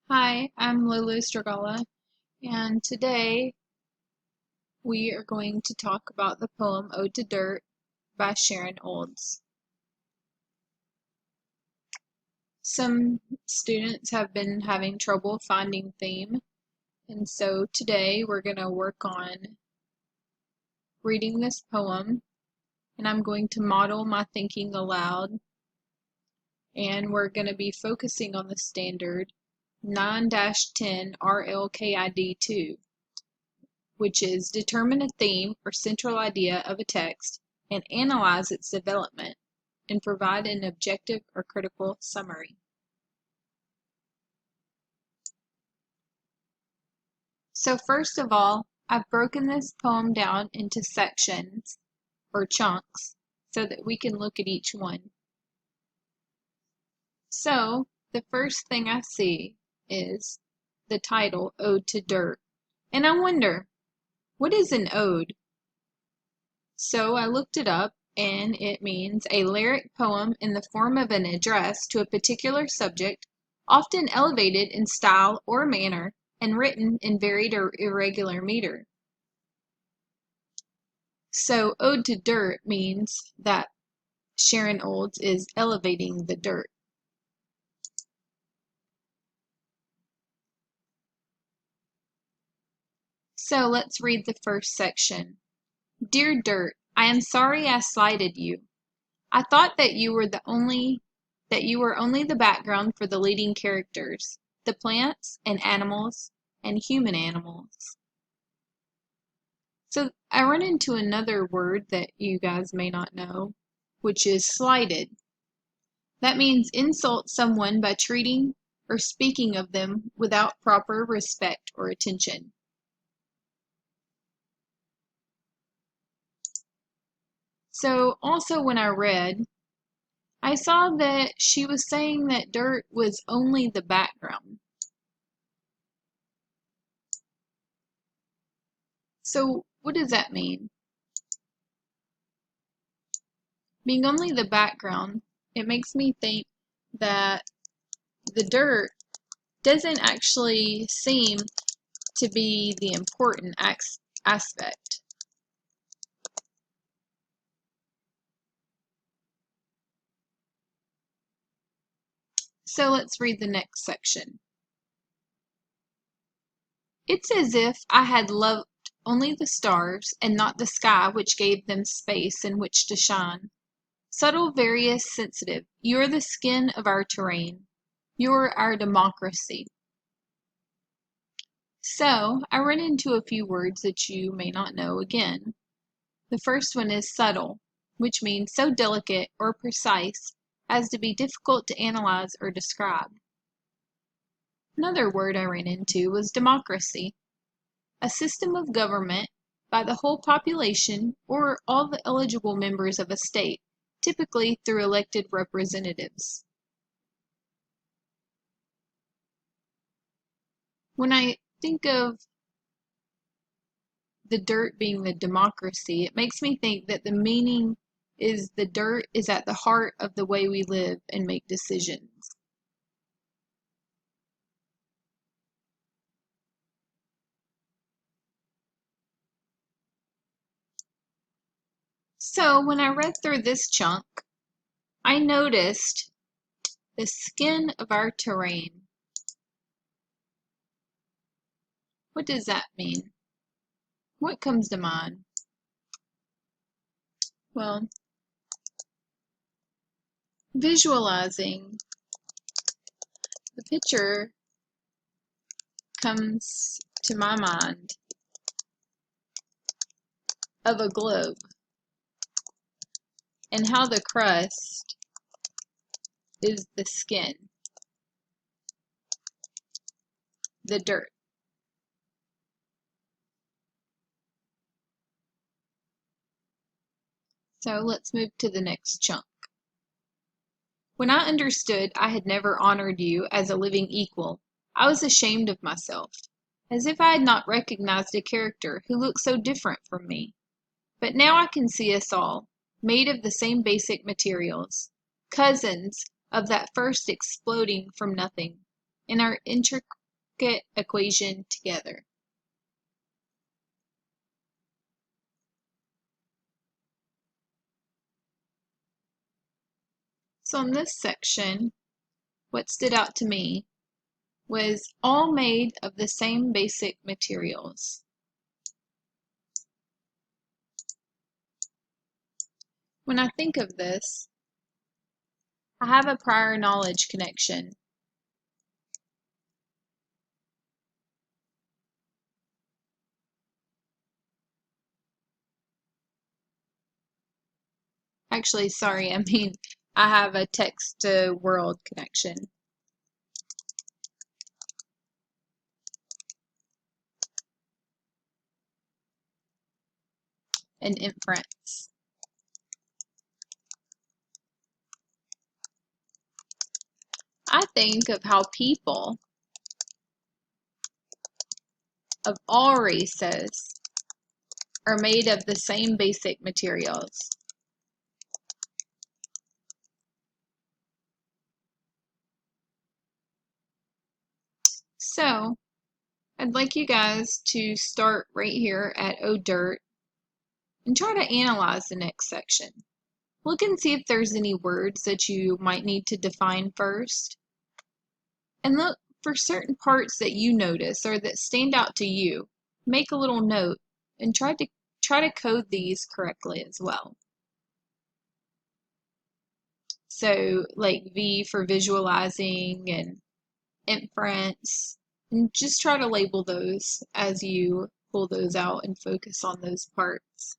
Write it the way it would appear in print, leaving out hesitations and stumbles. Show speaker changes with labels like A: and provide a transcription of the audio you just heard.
A: Hi, I'm Lulu Stragala, and today we are going to talk about the poem Ode to Dirt by Sharon Olds. Some students have been having trouble finding theme, and so today we're going to work on reading this poem, and I'm going to model my thinking aloud, and we're going to be focusing on the standard 9-10 RLKID 2. Which is determine a theme or central idea of a text and analyze its development and provide an objective or critical summary. So first of all, I've broken this poem down into sections or chunks so that we can look at each one. So the first thing I see is the title, Ode to Dirt. And I wonder, what is an ode? So I looked it up, and it means a lyric poem in the form of an address to a particular subject, often elevated in style or manner, and written in varied or irregular meter. So Ode to Dirt means that Sharon Olds is elevating the dirt. So let's read the first section. Dear Dirt, I am sorry I slighted you. I thought that you were only the background for the leading characters, the plants and animals and human animals. So I run into another word that you guys may not know, which is slighted. That means insult someone by treating or speaking of them without proper respect or attention. So also when I read, I saw that she was saying that dirt was only the background. So what does that mean? Being only the background, it makes me think that the dirt doesn't actually seem to be the important aspect. So let's read the next section. It's as if I had loved only the stars and not the sky which gave them space in which to shine. Subtle, various, sensitive, you're the skin of our terrain. You're our democracy. So I run into a few words that you may not know again. The first one is subtle, which means so delicate or precise as to be difficult to analyze or describe. Another word I ran into was democracy, a system of government by the whole population or all the eligible members of a state, typically through elected representatives. When I think of the dirt being the democracy, it makes me think that the meaning is the dirt is at the heart of the way we live and make decisions. So when I read through this chunk, I noticed the skin of our terrain. What does that mean? What comes to mind? Well, visualizing the picture comes to my mind of a globe and how the crust is the skin, the dirt. So let's move to the next chunk. When I understood I had never honored you as a living equal, I was ashamed of myself, as if I had not recognized a character who looked so different from me. But now I can see us all, made of the same basic materials, cousins of that first exploding from nothing, and our circuit equation together. So in this section, what stood out to me was all made of the same basic materials. When I think of this, I have a prior knowledge connection. Actually, sorry, I have a text to world connection. An inference. I think of how people of all races are made of the same basic materials. So, I'd like you guys to start right here at ODirt and try to analyze the next section. Look and see if there's any words that you might need to define first. And look for certain parts that you notice or that stand out to you. Make a little note and try to code these correctly as well. So like V for visualizing and inference, and just try to label those as you pull those out and focus on those parts.